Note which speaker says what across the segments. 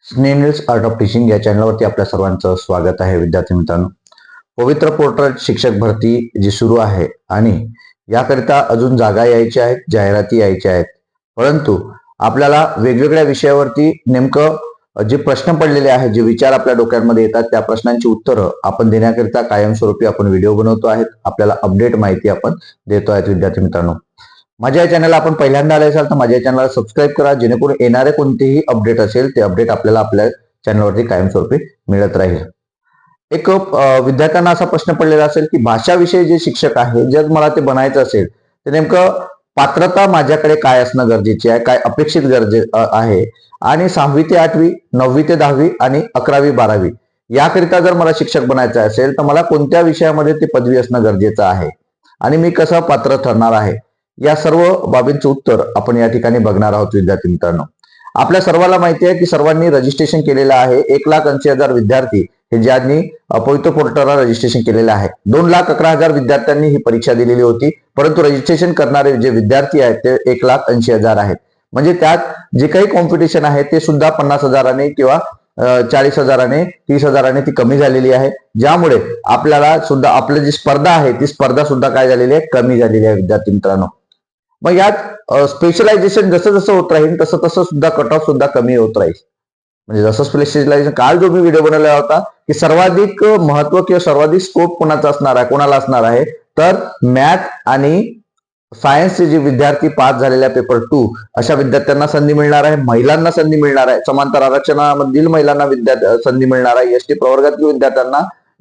Speaker 1: Snell's art of teaching या चॅनलवरती आपल्या सर्वांचं स्वागत आहे. विद्यार्थी मित्रांनो, पवित्र पोर्टल शिक्षक भरती जी सुरू आहे आणि याकरिता अजून जागा यायच्या आहेत, जाहिराती यायच्या आहेत, परंतु आपल्याला वेगवेगळ्या विषयावरती नेमकं जे प्रश्न पडलेले आहेत, जे विचार आपल्या डोक्यामध्ये येतात, त्या प्रश्नांची उत्तरं आपण देण्याकरिता कायमस्वरूपी आपण व्हिडिओ बनवतो आहेत. आपल्याला अपडेट माहिती आपण देतो आहेत. विद्यार्थी मित्रांनो, माझ्या या चॅनलला आपण पहिल्यांदा आले असाल तर माझ्या चॅनलला सबस्क्राईब करा, जेणेकरून येणारे कोणतेही अपडेट असेल ते अपडेट आपल्याला आपल्या चॅनलवरती कायमस्वरूपी मिळत राहील. एक विद्यार्थ्यांना असा प्रश्न पडलेला असेल की भाषा विषयी जे शिक्षक आहे, जर मला ते बनायचं असेल तर नेमकं पात्रता माझ्याकडे काय असणं गरजेचे आहे, काय अपेक्षित गरजे आहे, आणि 6वी ते 8वी, 9वी ते 10वी आणि 11वी 12वी याकरिता जर मला शिक्षक बनायचं असेल तर मला कोणत्या विषयामध्ये ते पदवी असणं गरजेचं आहे आणि मी कसं पात्र ठरणार आहे, या सर्व बाबींचं उत्तर आपण या ठिकाणी बघणार आहोत. विद्यार्थी मित्रांनो, आपल्या सर्वांना माहिती आहे की सर्वांनी रजिस्ट्रेशन केलेलं आहे. 1,80,000 विद्यार्थी हे ज्यांनी पवित्र पोर्टलला रजिस्ट्रेशन केलेलं आहे. 2,11,000 विद्यार्थ्यांनी ही परीक्षा दिलेली होती, परंतु रजिस्ट्रेशन करणारे जे विद्यार्थी आहेत ते 1,80,000 आहेत. म्हणजे त्यात जे काही कॉम्पिटिशन आहे ते सुद्धा 50,000 किंवा 40,000 30,000 ती कमी झालेली आहे, ज्यामुळे आपल्याला सुद्धा आपली जी स्पर्धा आहे ती स्पर्धा सुद्धा काय झालेली आहे, कमी झालेली आहे. विद्यार्थी मित्रांनो, मग यात स्पेशलायझेशन जसं जसं होत राहील तसं तसं सुद्धा कट ऑफ सुद्धा कमी होत राहील. म्हणजे जसं स्पेशलायझेशन काल जो मी व्हिडिओ बनवलेला होता की सर्वाधिक महत्व किंवा सर्वाधिक स्कोप कोणाचा असणार आहे, कोणाला असणार आहे, तर मॅथ आणि सायन्सचे जे विद्यार्थी पास झालेल्या पेपर 2 अशा विद्यार्थ्यांना संधी मिळणार आहे. महिलांना संधी मिळणार आहे, समांतर आरक्षणामधील महिलांना संधी मिळणार आहे. एसटी प्रवर्गातील विद्यार्थ्यांना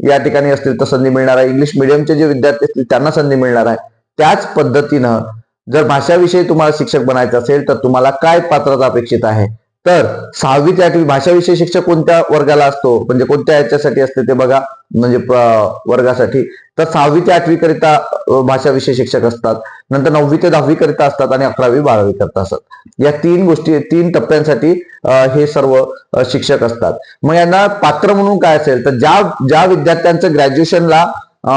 Speaker 1: या ठिकाणी असतील तर संधी मिळणार आहे. इंग्लिश मिडियमचे जे विद्यार्थी असतील त्यांना संधी मिळणार आहे. त्याच पद्धतीनं जर भाषाविषयी तुम्हाला शिक्षक बनायचं असेल तर तुम्हाला काय पात्रता अपेक्षित आहे, तर 6वी ते 8वी भाषाविषयी शिक्षक कोणत्या वर्गाला असतो, म्हणजे कोणत्या याच्यासाठी असते ते बघा, म्हणजे वर्गासाठी तर 6वी ते 8वी करिता भाषाविषयी शिक्षक असतात, नंतर 9वी ते 10वी करिता असतात आणि 11वी 12वी करता असतात. या 3 गोष्टी 3 टप्प्यांसाठी हे सर्व शिक्षक असतात. मग यांना पात्र म्हणून काय असेल तर ज्या विद्यार्थ्यांचं ग्रॅज्युएशनला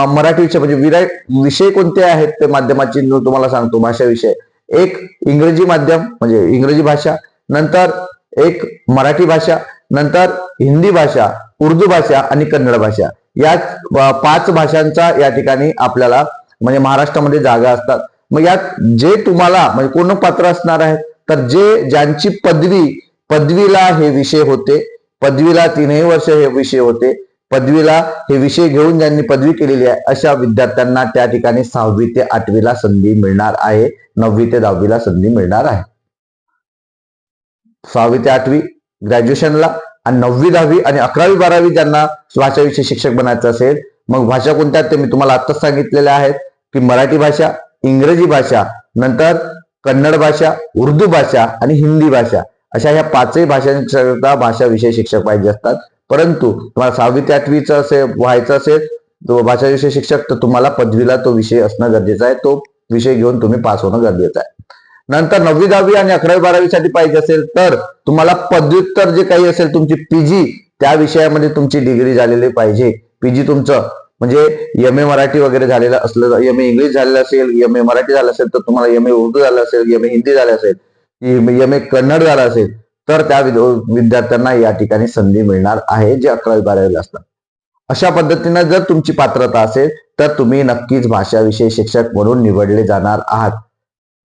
Speaker 1: मराठी विषय म्हणजे विषय कोणते आहेत ते माध्यमाची तुम्हाला सांगतो. भाषा विषय एक इंग्रजी माध्यम म्हणजे इंग्रजी भाषा, नंतर एक मराठी भाषा, नंतर हिंदी भाषा, उर्दू भाषा आणि कन्नड भाषा, या 5 भाषांचा या ठिकाणी आपल्याला म्हणजे महाराष्ट्रामध्ये जागा असतात. मग यात जे तुम्हाला म्हणजे कोण पात्र असणार आहे, तर ज्यांची पदवीला हे विषय होते, पदवीला 3 वर्ष हे विषय होते, पदवीला हे विषय घेऊन ज्यांनी पदवी केलेली आहे अशा विद्यार्थ्यांना त्या ठिकाणी 6वी ते 8वीला संधी मिळणार आहे, 9वी ते 10वीला संधी मिळणार आहे. 6वी ते 8वी ग्रॅज्युएशनला आणि 9वी 10वी आणि 11वी 12वी ज्यांना भाषाविषयी शिक्षक बनायचं असेल, मग भाषा कोणत्या ते मी तुम्हाला आत्ताच सांगितलेल्या आहेत की मराठी भाषा, इंग्रजी भाषा, नंतर कन्नड भाषा, उर्दू भाषा आणि हिंदी भाषा, अशा ह्या 5ही भाषांकरता भाषाविषयी शिक्षक पाहिजे असतात. परंतु तुम्हाला 6वी ते 8वीचं असेल व्हायचं असेल तो भाषाविषयी शिक्षक, तर तुम्हाला पदवीला तो विषय असणं गरजेचं आहे, तो विषय घेऊन तुम्ही पास होणं गरजेचं आहे. नंतर 9वी 10वी आणि 11वी 12वी साठी पाहिजे असेल तर तुम्हाला पदव्युत्तर जे काही असेल तुमची पीजी त्या विषयामध्ये तुमची डिग्री झालेली पाहिजे. पीजी तुमचं म्हणजे MA मराठी वगैरे झालेलं असलं, MA इंग्लिश झालेलं असेल, MA मराठी झालं असेल तर तुम्हाला MA उर्दू झालं असेल, MA हिंदी झालं असेल, MA कन्नड झालं असेल तर त्या विद्यार्थ्यांना या ठिकाणी संधी मिळणार आहे जे 11वी 12वीला असतात. अशा पद्धतीने जर तुमची पात्रता असेल तर तुम्ही नक्कीच भाषाविषयी शिक्षक म्हणून निवडले जाणार आहात.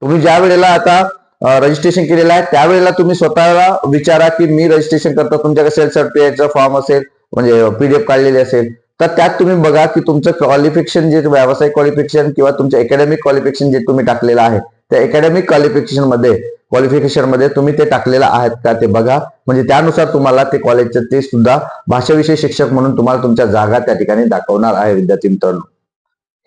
Speaker 1: तुम्ही ज्या वेळेला आता रजिस्ट्रेशन केलेलं आहे त्यावेळेला तुम्ही स्वतःला विचारा की मी रजिस्ट्रेशन करतो, तुमच्याकडे सेल्फ सर्टिफिकेटचा फॉर्म असेल म्हणजे PDF काढलेली असेल तर त्यात तुम्ही बघा की तुमचं क्वालिफिकेशन जे व्यावसायिक क्वालिफिकेशन किंवा तुमचं अकॅडमिक क्वालिफिकेशन जे तुम्ही टाकलेलं आहे त्या अकॅडमिक क्वालिफिकेशन मध्ये तुम्ही ते टाकलेलं आहेत का ते बघा. म्हणजे त्यानुसार तुम्हाला ते कॉलेजचं ते सुद्धा भाषाविषयी शिक्षक म्हणून तुम्हाला तुमच्या जागा त्या ठिकाणी दाखवणार आहे. विद्यार्थी मित्रांनो,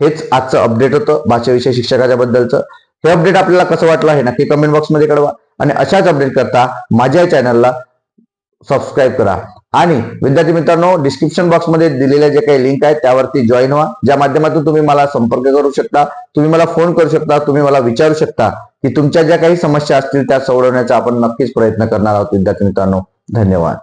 Speaker 1: हेच आजचं अपडेट होतं भाषाविषयी शिक्षकाच्या बद्दलचं. हे अपडेट आपल्याला कसं वाटलं आहे नक्की कमेंट बॉक्समध्ये कळवा आणि अशाच अपडेट करता माझ्या चॅनलला सबस्क्राईब करा. आणि विद्यार्थी मित्रांनो, डिस्क्रिप्शन बॉक्समध्ये दिलेल्या जे काही लिंक आहेत त्यावरती जॉईन व्हा, ज्या माध्यमातून तुम्ही मला संपर्क करू शकता, तुम्ही मला फोन करू शकता, तुम्ही मला विचारू शकता की तुमच्या ज्या काही समस्या असतील त्या सोडवण्याचा आपण नक्कीच प्रयत्न करणार आहोत. विद्यार्थी मित्रांनो, धन्यवाद.